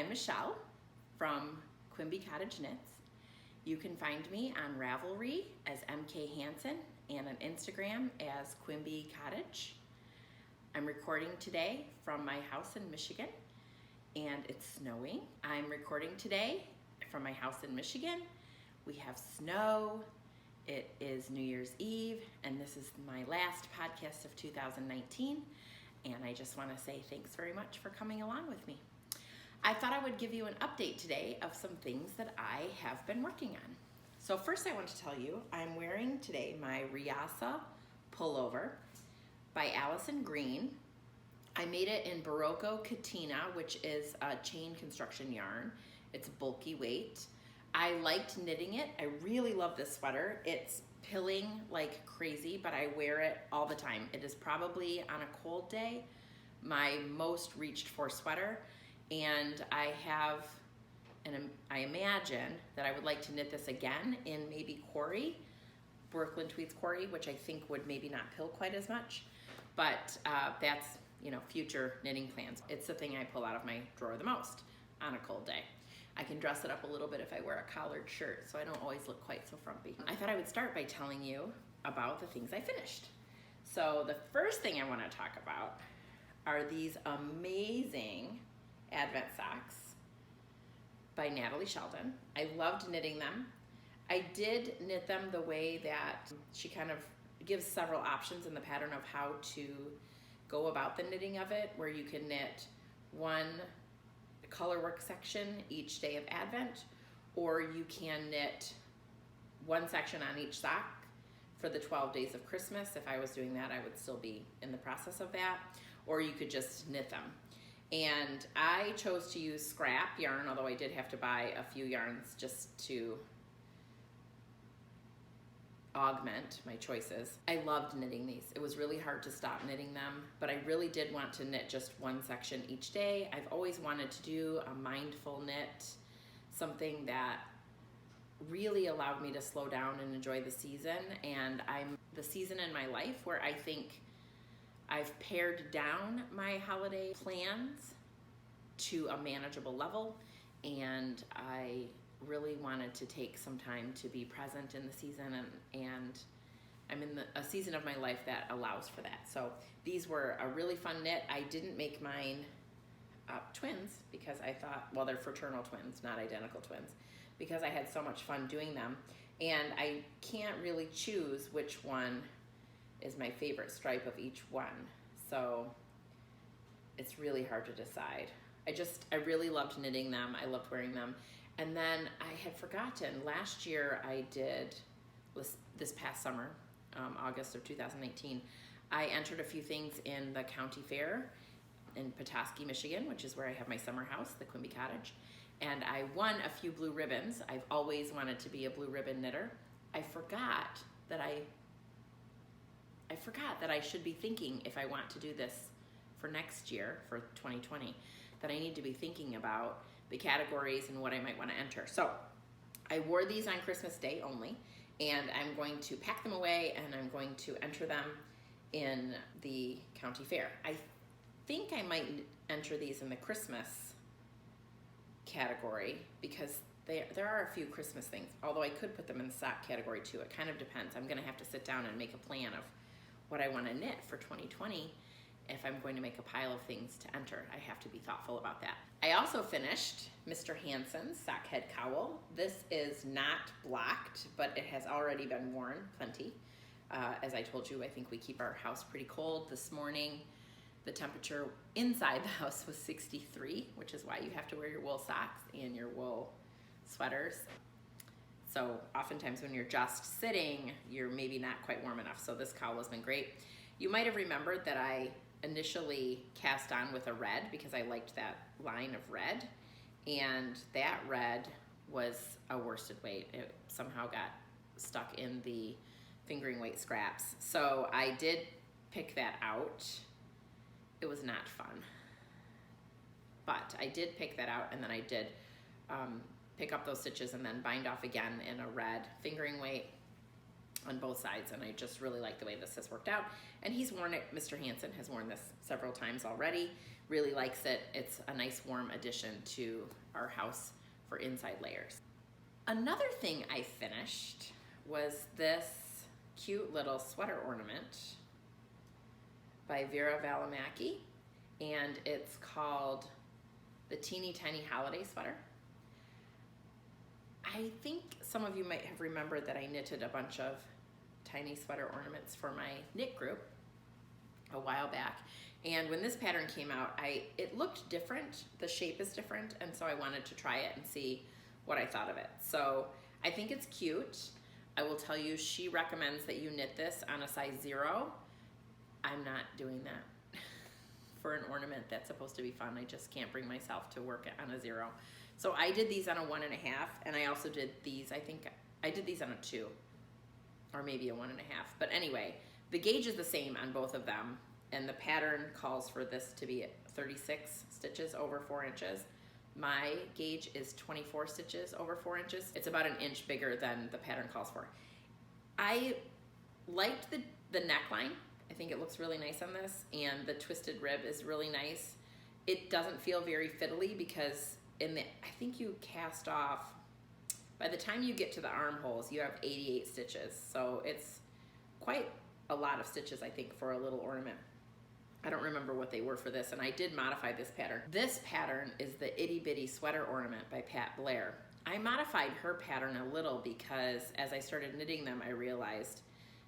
I'm Michelle from Quimby Cottage Knits. You can find me on Ravelry as MK Hansen and on Instagram as Quimby Cottage. I'm recording today from my house in Michigan and it's snowing. I'm recording today from my house in Michigan. We have snow. It is New Year's Eve and this is my last podcast of 2019. And I just want to say thanks very much for coming along with me. I thought I would give you an update today of some things that I have been working on. So first I want to tell you, I'm wearing today my Riasa pullover by Allison Green. I made it in Barocco Katina, which is a chain construction yarn. It's bulky weight. I liked knitting it. I really love this sweater. It's pilling like crazy, but I wear it all the time. It is probably on a cold day my most reached for sweater, and I have, and I imagine that I would like to knit this again in maybe Quarry, Brooklyn Tweeds Quarry, which I think would maybe not pill quite as much, but that's, you know, future knitting plans. It's the thing I pull out of my drawer the most on a cold day. I can dress it up a little bit if I wear a collared shirt, so I don't always look quite so frumpy. I thought I would start by telling you about the things I finished. So the first thing I want to talk about are these amazing Advent socks by Natalie Sheldon. I loved knitting them. I did knit them the way that she kind of gives several options in the pattern of how to go about the knitting of it, where you can knit one color work section each day of Advent, or you can knit one section on each sock for the 12 days of Christmas. If I was doing that, I would still be in the process of that, or you could just knit them. And I chose to use scrap yarn, although I did have to buy a few yarns just to augment my choices. I loved knitting these. It was really hard to stop knitting them, but I really did want to knit just one section each day. I've always wanted to do a mindful knit, something that really allowed me to slow down and enjoy the season. And I'm the season in my life where I think I've pared down my holiday plans to a manageable level, and I really wanted to take some time to be present in the season, and I'm in a season of my life that allows for that. So these were a really fun knit. I didn't make mine twins because I thought, well, they're fraternal twins, not identical twins, because I had so much fun doing them. And I can't really choose which one is my favorite stripe of each one. So it's really hard to decide. I really loved knitting them. I loved wearing them. And then I had forgotten, last year I did, this past summer, August of 2018, I entered a few things in the county fair in Petoskey, Michigan, which is where I have my summer house, the Quimby Cottage. And I won a few blue ribbons. I've always wanted to be a blue ribbon knitter. I forgot that I should be thinking, if I want to do this for next year, for 2020, that I need to be thinking about the categories and what I might want to enter. So I wore these on Christmas Day only, and I'm going to pack them away and I'm going to enter them in the county fair. I think I might enter these in the Christmas category because there are a few Christmas things, although I could put them in the sock category too. It kind of depends. I'm gonna have to sit down and make a plan of what I want to knit for 2020. If I'm going to make a pile of things to enter, I have to be thoughtful about that. I also finished Mr. Hansen's sock head cowl. This is not blocked, but it has already been worn plenty. As I told you, I think we keep our house pretty cold. This morning, the temperature inside the house was 63, which is why you have to wear your wool socks and your wool sweaters. So oftentimes when you're just sitting, you're maybe not quite warm enough. So this cowl has been great. You might have remembered that I initially cast on with a red because I liked that line of red, and that red was a worsted weight. It somehow got stuck in the fingering weight scraps. So I did pick that out. It was not fun, but I did pick that out, and then I did pick up those stitches and then bind off again in a red fingering weight. on both sides, and I just really like the way this has worked out. And he's worn it, Mr. Hansen has worn this several times already, really likes it. It's a nice warm addition to our house for inside layers. Another thing I finished was this cute little sweater ornament by Vera Valimaki, and it's called the Teeny Tiny Holiday Sweater. I think some of you might have remembered that I knitted a bunch of tiny sweater ornaments for my knit group a while back. And when this pattern came out, it looked different. The shape is different, and so I wanted to try it and see what I thought of it. So I think it's cute. I will tell you, she recommends that you knit this on a size 0. I'm not doing that for an ornament that's supposed to be fun. I just can't bring myself to work on a 0. So I did these on a 1.5, and I also did these, I think I did these on a 2, or maybe a 1.5. But anyway, the gauge is the same on both of them, and the pattern calls for this to be 36 stitches over 4 inches. My gauge is 24 stitches over 4 inches. It's about 1 inch bigger than the pattern calls for. I liked the neckline. I think it looks really nice on this, and the twisted rib is really nice. It doesn't feel very fiddly because I think you cast off, by the time you get to the armholes, you have 88 stitches. So it's quite a lot of stitches, I think, for a little ornament. I don't remember what they were for this, and I did modify this pattern. This pattern is the Itty Bitty Sweater Ornament by Pat Blair. I modified her pattern a little because as I started knitting them, I realized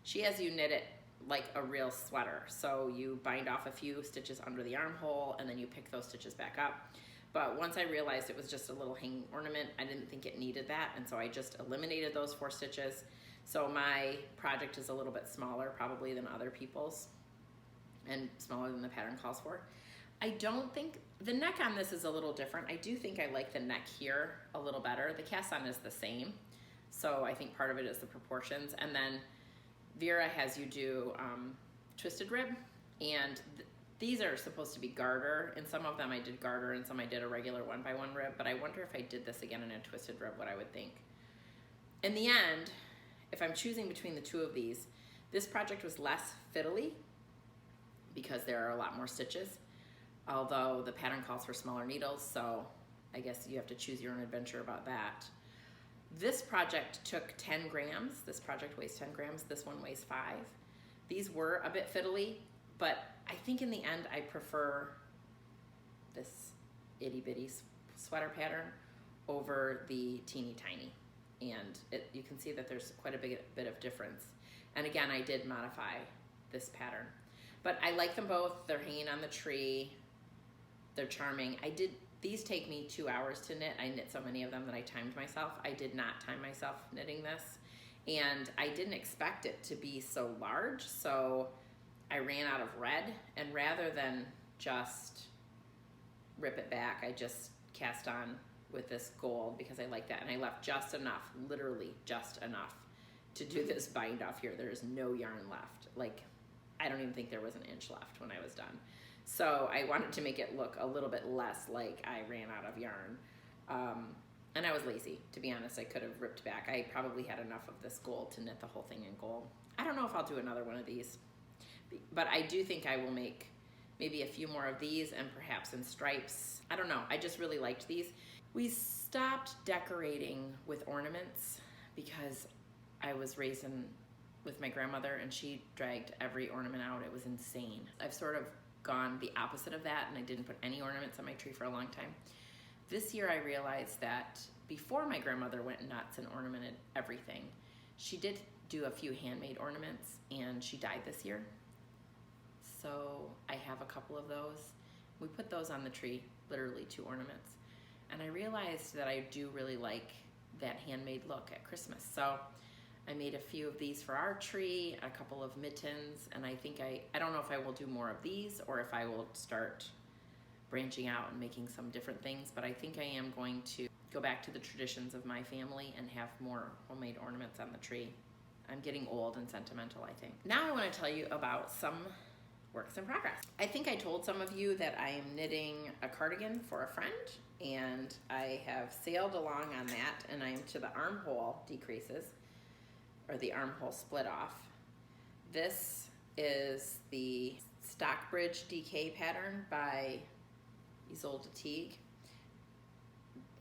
she has you knit it like a real sweater. So you bind off a few stitches under the armhole, and then you pick those stitches back up. But once I realized it was just a little hanging ornament, I didn't think it needed that, and so I just eliminated those 4 stitches. So my project is a little bit smaller probably than other people's, and smaller than the pattern calls for. I don't think, the neck on this is a little different. I do think I like the neck here a little better. The cast on is the same, so I think part of it is the proportions. And then Vera has you do twisted rib, and these are supposed to be garter, and some of them I did garter and some I did a regular 1x1 rib, but I wonder if I did this again in a twisted rib, what I would think. In the end, if I'm choosing between the two of these, this project was less fiddly because there are a lot more stitches, although the pattern calls for smaller needles, so I guess you have to choose your own adventure about that. This project took 10 grams. This project weighs 10 grams. This one weighs 5. These were a bit fiddly, but I think in the end I prefer this itty bitty sweater pattern over the teeny tiny. And you can see that there's quite a bit of difference. And again, I did modify this pattern. But I like them both. They're hanging on the tree. They're charming. These take me 2 hours to knit. I knit so many of them that I timed myself. I did not time myself knitting this. And I didn't expect it to be so large, so I ran out of red, and rather than just rip it back, I just cast on with this gold because I like that, and I left just enough, literally just enough, to do this bind off here. There is no yarn left. Like, I don't even think there was an inch left when I was done. So I wanted to make it look a little bit less like I ran out of yarn. And I was lazy, to be honest. I could have ripped back. I probably had enough of this gold to knit the whole thing in gold. I don't know if I'll do another one of these, but I do think I will make maybe a few more of these, and perhaps in stripes. I don't know, I just really liked these. We stopped decorating with ornaments because I was raised with my grandmother, and she dragged every ornament out. It was insane. I've sort of gone the opposite of that, and I didn't put any ornaments on my tree for a long time. This year I realized that before my grandmother went nuts and ornamented everything, she did do a few handmade ornaments, and she died this year. So I have a couple of those. We put those on the tree, literally 2 ornaments. And I realized that I do really like that handmade look at Christmas. So I made a few of these for our tree, a couple of mittens, and I think I don't know if I will do more of these or if I will start branching out and making some different things, but I think I am going to go back to the traditions of my family and have more homemade ornaments on the tree. I'm getting old and sentimental, I think. Now I want to tell you about some works in progress. I think I told some of you that I am knitting a cardigan for a friend, and I have sailed along on that, and I am to the armhole decreases. or the armhole split off. This is the Stockbridge DK pattern by Isolde Teague.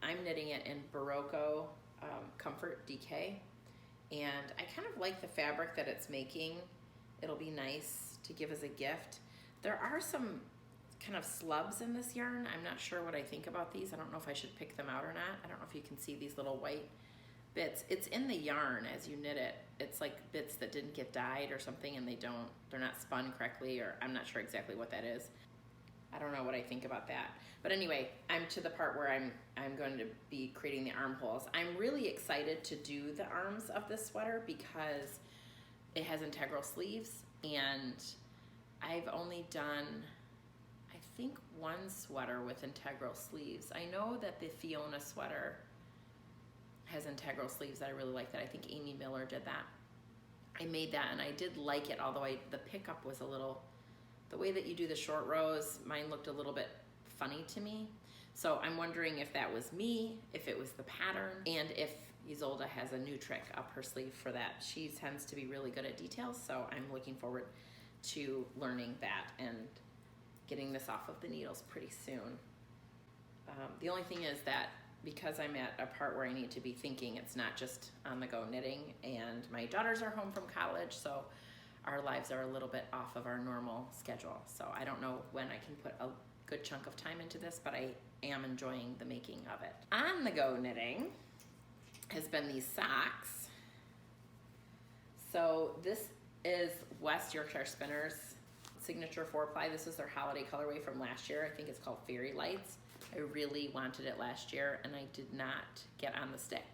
I'm knitting it in Barocco Comfort DK, and I kind of like the fabric that it's making. It'll be nice to give as a gift. There are some kind of slubs in this yarn. I'm not sure what I think about these. I don't know if I should pick them out or not. I don't know if you can see these little white bits. It's in the yarn as you knit it. It's like bits that didn't get dyed or something, and they're not spun correctly, or I'm not sure exactly what that is. I don't know what I think about that. But anyway, I'm to the part where I'm going to be creating the armholes. I'm really excited to do the arms of this sweater because it has integral sleeves, and I've only done, I think, one sweater with integral sleeves. I know that the Fiona sweater has integral sleeves that I really like that. I think Amy Miller did that. I made that and I did like it, although the pickup was a little, the way that you do the short rows, mine looked a little bit funny to me. So I'm wondering if that was me, if it was the pattern, and if Isolde has a new trick up her sleeve for that. She tends to be really good at details, so I'm looking forward to learning that and getting this off of the needles pretty soon. The only thing is that because I'm at a part where I need to be thinking, it's not just on the go knitting, and my daughters are home from college, so our lives are a little bit off of our normal schedule. So I don't know when I can put a good chunk of time into this, but I am enjoying the making of it. On the go knitting has been these socks. So this is West Yorkshire Spinners signature 4-ply. This is their holiday colorway from last year. I think it's called Fairy Lights. I really wanted it last year and I did not get on the stick.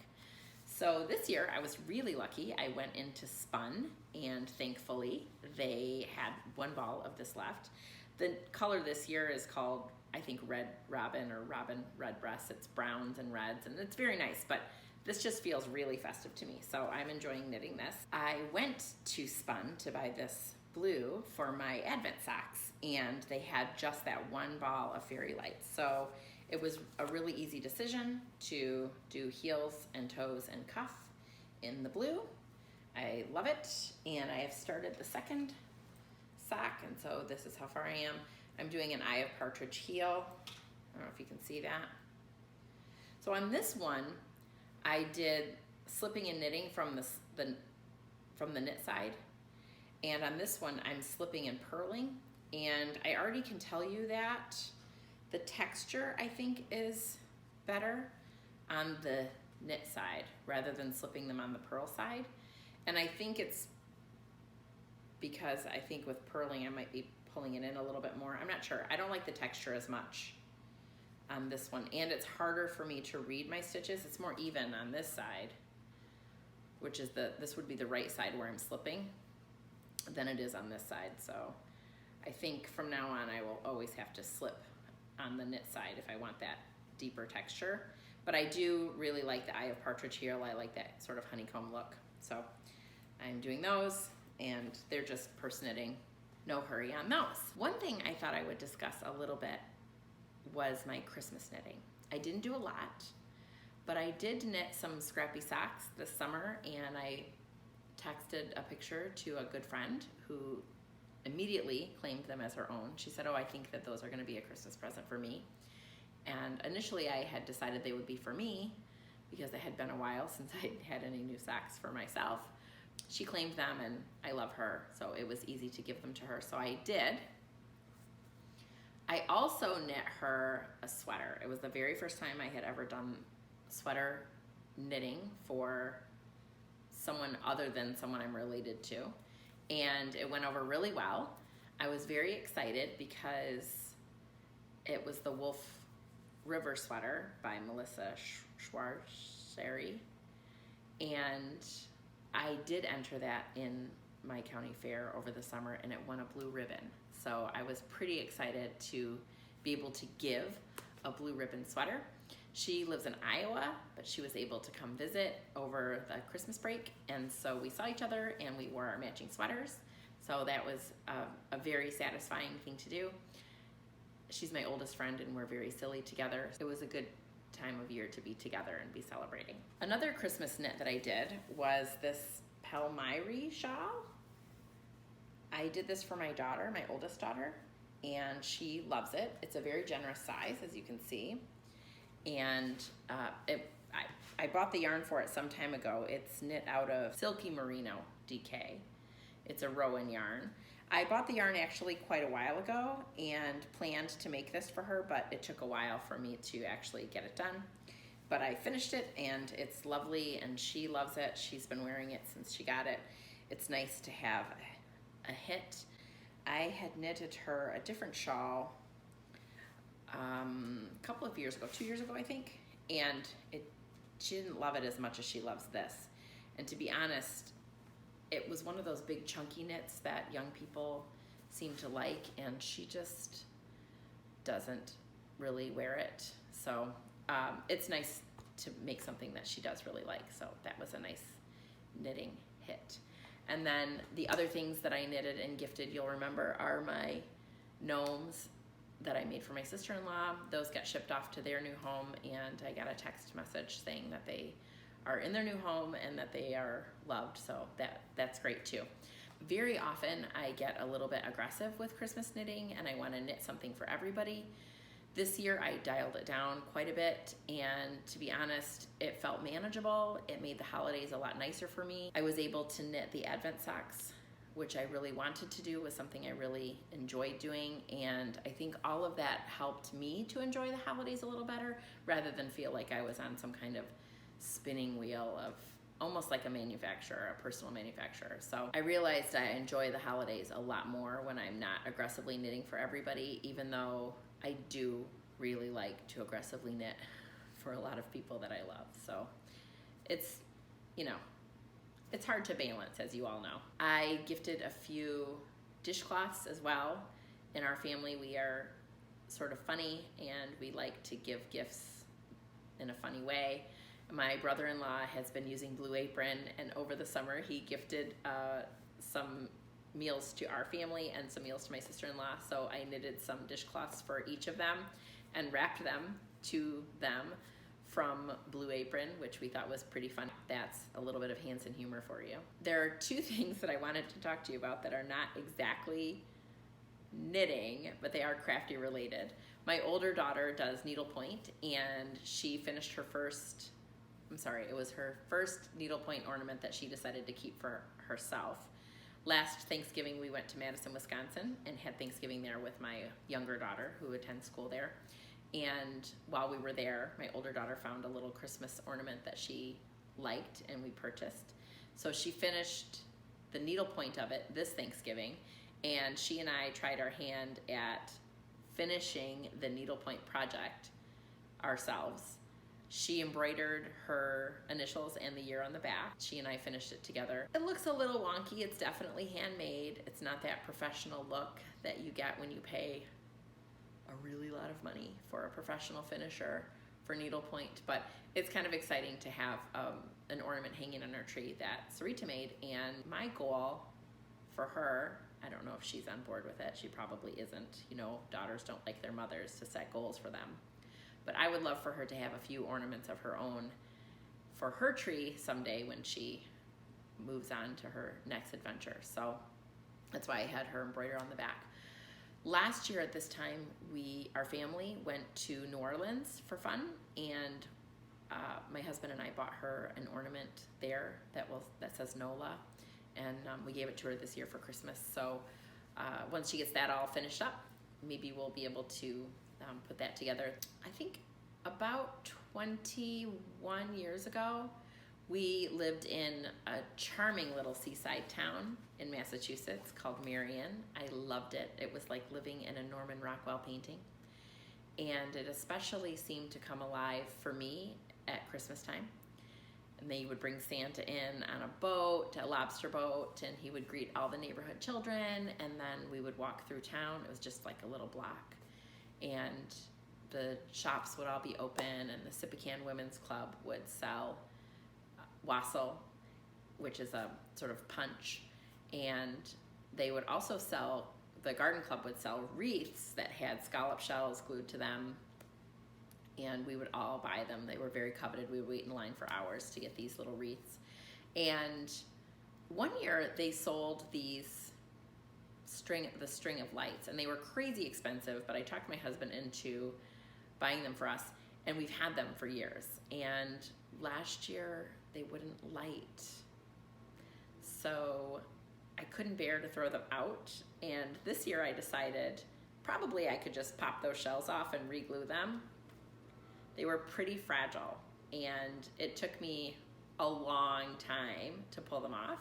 So this year I was really lucky. I went into Spun and thankfully they had one ball of this left. The color this year is called, I think, Red Robin or Robin Redbreast. It's browns and reds and it's very nice, but this just feels really festive to me. So I'm enjoying knitting this. I went to Spun to buy this blue for my Advent socks and they had just that one ball of Fairy Lights. So it was a really easy decision to do heels and toes and cuff in the blue. I love it, and I have started the second sock, and so this is how far I am. I'm doing an Eye of Partridge heel. I don't know if you can see that. So on this one, I did slipping and knitting from the knit side, and on this one, I'm slipping and purling, and I already can tell you that the texture, I think, is better on the knit side rather than slipping them on the purl side. And I think it's because I think with purling I might be pulling it in a little bit more. I'm not sure. I don't like the texture as much on this one, and it's harder for me to read my stitches. It's more even on this side, which is this would be the right side where I'm slipping, than it is on this side. So I think from now on I will always have to slip on the knit side if I want that deeper texture. But I do really like the Eye of Partridge heel. I like that sort of honeycomb look. So I'm doing those, and they're just purse knitting. No hurry on those. One thing I thought I would discuss a little bit was my Christmas knitting. I didn't do a lot, but I did knit some scrappy socks this summer, and I texted a picture to a good friend who immediately claimed them as her own. She said, oh, I think that those are gonna be a Christmas present for me. And initially I had decided they would be for me because it had been a while since I had any new socks for myself. She claimed them and I love her, so it was easy to give them to her, so I did. I also knit her a sweater. It was the very first time I had ever done sweater knitting for someone other than someone I'm related to. And it went over really well. I was very excited because it was the Wolf River sweater by Melissa Schwarzeri, and I did enter that in my county fair over the summer, and it won a blue ribbon. So I was pretty excited to be able to give a blue ribbon sweater. She lives in Iowa, but she was able to come visit over the Christmas break, and so we saw each other and we wore our matching sweaters. So that was a very satisfying thing to do. She's my oldest friend and we're very silly together. It was a good time of year to be together and be celebrating. Another Christmas knit that I did was this Palmyra shawl. I did this for my daughter, my oldest daughter, and she loves it. It's a very generous size, as you can see. And I bought the yarn for it some time ago. It's knit out of Silky Merino DK. It's a Rowan yarn. I bought the yarn actually quite a while ago and planned to make this for her, but it took a while for me to actually get it done. But I finished it and it's lovely and she loves it. She's been wearing it since she got it. It's nice to have a hit. I had knitted her a different shawl a couple of years ago, 2 years ago I think, and she didn't love it as much as she loves this. And to be honest, it was one of those big chunky knits that young people seem to like, and she just doesn't really wear it. So it's nice to make something that she does really like. So that was a nice knitting hit. And then the other things that I knitted and gifted, you'll remember, are my gnomes that I made for my sister-in-law. Those got shipped off to their new home, and I got a text message saying that they are in their new home and that they are loved, so that's great too. Very often I get a little bit aggressive with Christmas knitting and I want to knit something for everybody. This year I dialed it down quite a bit, and to be honest, it felt manageable. It made the holidays a lot nicer for me. I was able to knit the Advent socks, which I really wanted to do, was something I really enjoyed doing, and I think all of that helped me to enjoy the holidays a little better rather than feel like I was on some kind of spinning wheel of almost like a manufacturer, a personal manufacturer. So I realized I enjoy the holidays a lot more when I'm not aggressively knitting for everybody, even though I do really like to aggressively knit for a lot of people that I love. So it's, you know, it's hard to balance, as you all know. I gifted a few dishcloths as well. In our family, we are sort of funny and we like to give gifts in a funny way. My brother-in-law has been using Blue Apron, and over the summer he gifted some meals to our family and some meals to my sister-in-law. So I knitted some dishcloths for each of them and wrapped them to them from Blue Apron, which we thought was pretty fun. That's a little bit of Hansen humor for you. There are two things that I wanted to talk to you about that are not exactly knitting, but they are crafty related. My older daughter does needlepoint, and she finished her first, it was her first needlepoint ornament that she decided to keep for herself. Last Thanksgiving, we went to Madison, Wisconsin, and had Thanksgiving there with my younger daughter who attends school there. And while we were there, my older daughter found a little Christmas ornament that she liked and we purchased. So she finished the needlepoint of it this Thanksgiving, and she and I tried our hand at finishing the needlepoint project ourselves. She embroidered her initials and the year on the back. She and I finished it together. It looks a little wonky. It's definitely handmade. It's not that professional look that you get when you pay a really lot of money for a professional finisher for needlepoint, but it's kind of exciting to have an ornament hanging on our tree that Sarita made. And my goal for her, I don't know if she's on board with it. She probably isn't. You know, daughters don't like their mothers to set goals for them. But I would love for her to have a few ornaments of her own for her tree someday when she moves on to her next adventure. So that's why I had her embroider on the back. Last year at this time, our family went to New Orleans for fun, and my husband and I bought her an ornament there that says NOLA, and we gave it to her this year for Christmas. So once she gets that all finished up, maybe we'll be able to put that together. I think about 21 years ago, we lived in a charming little seaside town in Massachusetts called Marion. I loved it. It was like living in a Norman Rockwell painting. And it especially seemed to come alive for me at Christmas time. And they would bring Santa in on a boat, a lobster boat, and he would greet all the neighborhood children, and then we would walk through town. It was just like a little block. And the shops would all be open, and the Sippican Women's Club would sell wassail, which is a sort of punch, and they would also sell, the garden club would sell wreaths that had scallop shells glued to them, and we would all buy them. They were very coveted. We would wait in line for hours to get these little wreaths. And one year they sold these the string of lights, and they were crazy expensive, but I talked my husband into buying them for us, and we've had them for years. And last year they wouldn't light, so I couldn't bear to throw them out. And this year I decided probably I could just pop those shells off and re-glue them. They were pretty fragile, and it took me a long time to pull them off.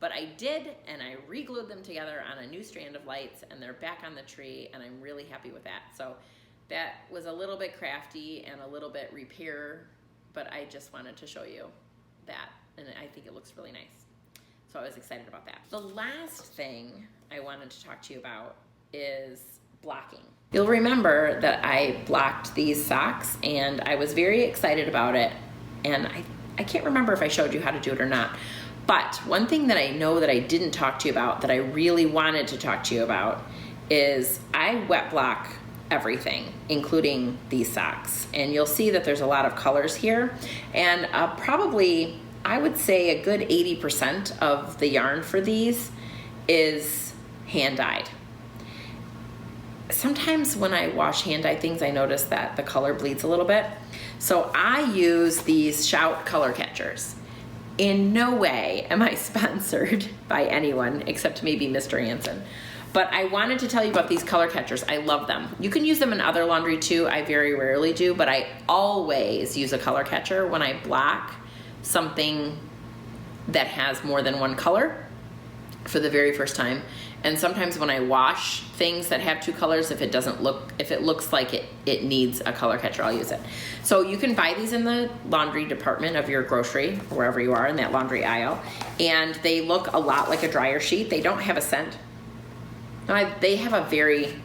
But I did, and I re-glued them together on a new strand of lights, and they're back on the tree, and I'm really happy with that. So that was a little bit crafty and a little bit repair, but I just wanted to show you that, and I think it looks really nice. So I was excited about that. The last thing I wanted to talk to you about is blocking. You'll remember that I blocked these socks, and I was very excited about it, and I can't remember if I showed you how to do it or not. But one thing that I know that I didn't talk to you about that I really wanted to talk to you about is I wet block everything, including these socks. And you'll see that there's a lot of colors here. And probably, I would say a good 80% of the yarn for these is hand dyed. Sometimes when I wash hand dyed things, I notice that the color bleeds a little bit. So I use these Shout color catchers. In no way am I sponsored by anyone except maybe Mr. Hansen. But I wanted to tell you about these color catchers. I love them. You can use them in other laundry too. I very rarely do, but I always use a color catcher when I block something that has more than one color for the very first time. And sometimes when I wash things that have two colors, if it looks like it needs a color catcher, I'll use it. So you can buy these in the laundry department of your grocery, wherever you are in that laundry aisle. And they look a lot like a dryer sheet. They don't have a scent. They have a very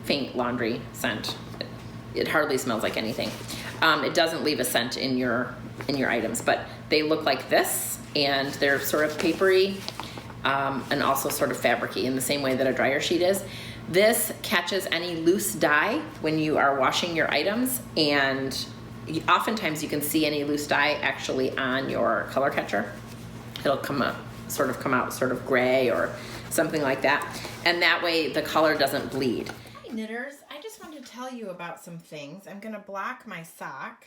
faint laundry scent. It hardly smells like anything. It doesn't leave a scent in your items, but they look like this, and they're sort of papery, and also sort of fabric-y in the same way that a dryer sheet is. This catches any loose dye when you are washing your items, and oftentimes you can see any loose dye actually on your color catcher. It'll come out sort of gray or something like that, and that way the color doesn't bleed. Hi knitters, I just wanted to tell you about some things. I'm gonna block my sock,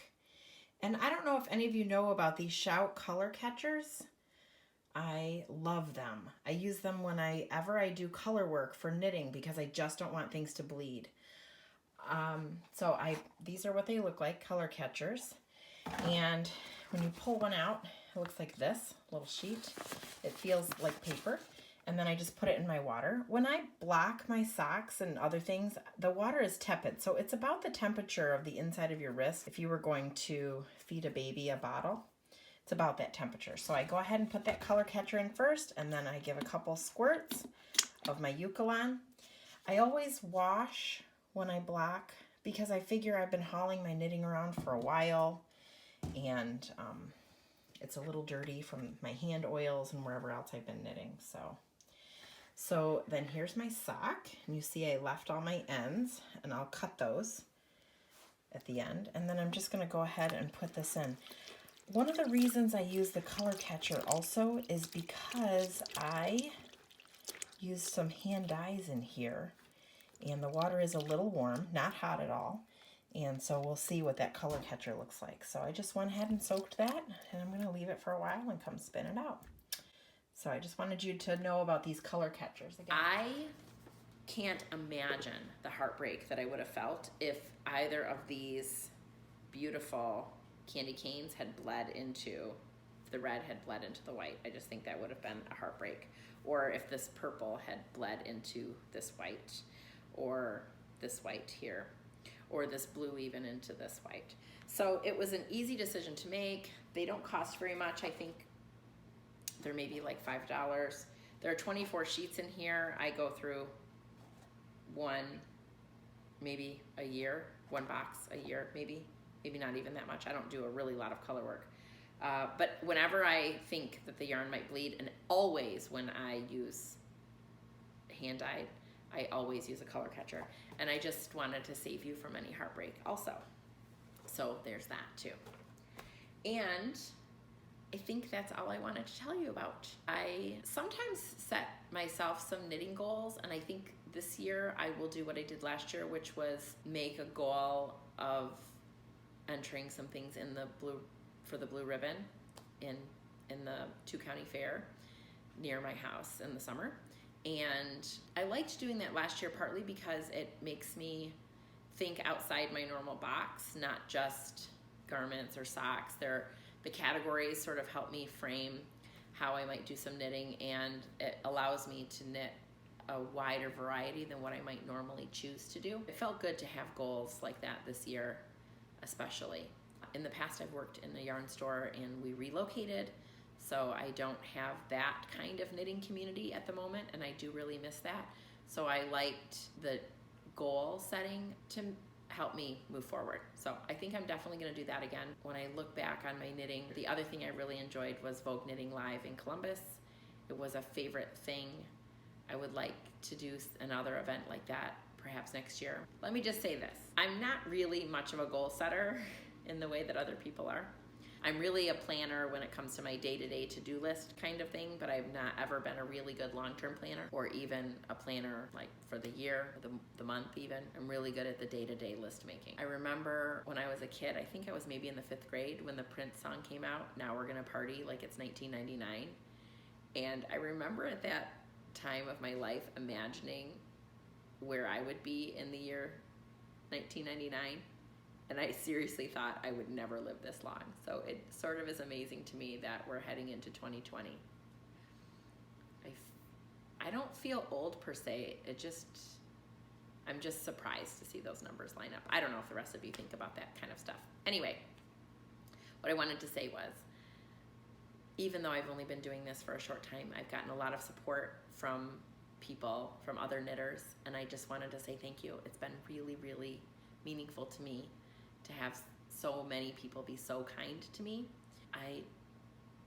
and I don't know if any of you know about these Shout color catchers. I love them. I use them whenever I do color work for knitting because I just don't want things to bleed. These are what they look like, color catchers. And when you pull one out, it looks like this, little sheet. It feels like paper. And then I just put it in my water. When I block my socks and other things, the water is tepid. So it's about the temperature of the inside of your wrist if you were going to feed a baby a bottle. It's about that temperature. So I go ahead and put that color catcher in first, and then I give a couple squirts of my Eucalan. I always wash when I block because I figure I've been hauling my knitting around for a while, and it's a little dirty from my hand oils and wherever else I've been knitting. So then here's my sock, and you see I left all my ends, and I'll cut those at the end, and then I'm just going to go ahead and put this in. One of the reasons I use the color catcher also is because I use some hand dyes in here, and the water is a little warm, not hot at all, and so we'll see what that color catcher looks like. So I just went ahead and soaked that, and I'm going to leave it for a while and come spin it out. So I just wanted you to know about these color catchers. Again, I can't imagine the heartbreak that I would have felt if either of these beautiful candy canes had bled into, the red had bled into the white. I just think that would have been a heartbreak. Or if this purple had bled into this white, or this white here, or this blue even into this white. So it was an easy decision to make. They don't cost very much. I think they're maybe like $5. There are 24 sheets in here. I go through one, maybe a year, one box a year, maybe not even that much. I don't do a really lot of color work. But whenever I think that the yarn might bleed, and always when I use hand dyed, I always use a color catcher. And I just wanted to save you from any heartbreak also. So there's that too. And I think that's all I wanted to tell you about. I sometimes set myself some knitting goals, and I think this year I will do what I did last year, which was make a goal of entering some things in the blue ribbon in the 2 County Fair near my house in the summer. And I liked doing that last year partly because it makes me think outside my normal box, not just garments or socks. The categories sort of help me frame how I might do some knitting, and it allows me to knit a wider variety than what I might normally choose to do. It felt good to have goals like that this year, especially. In the past, I've worked in a yarn store and we relocated, so I don't have that kind of knitting community at the moment, and I do really miss that. So I liked the goal setting to help me move forward. So I think I'm definitely going to do that again. When I look back on my knitting, the other thing I really enjoyed was Vogue Knitting Live in Columbus. It was a favorite thing. I would like to do another event like that perhaps next year. Let me just say this. I'm not really much of a goal setter in the way that other people are. I'm really a planner when it comes to my day-to-day to-do list kind of thing, but I've not ever been a really good long-term planner, or even a planner like for the year, the month even. I'm really good at the day-to-day list making. I remember when I was a kid, I think I was maybe in the 5th grade when the Prince song came out, Now We're Gonna Party Like It's 1999. And I remember at that time of my life imagining where I would be in the year 1999. And I seriously thought I would never live this long. So it sort of is amazing to me that we're heading into 2020. I don't feel old per se. I'm just surprised to see those numbers line up. I don't know if the rest of you think about that kind of stuff. Anyway, what I wanted to say was, even though I've only been doing this for a short time, I've gotten a lot of support from people, from other knitters, and I just wanted to say thank you. It's been really, really meaningful to me to have so many people be so kind to me. I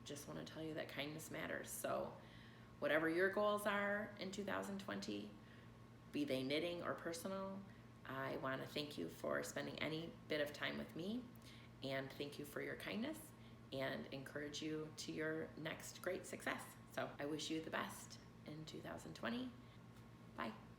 just want to tell you that kindness matters. So whatever your goals are in 2020, be they knitting or personal, I want to thank you for spending any bit of time with me, and thank you for your kindness, and encourage you to your next great success. So I wish you the best in 2020. Bye.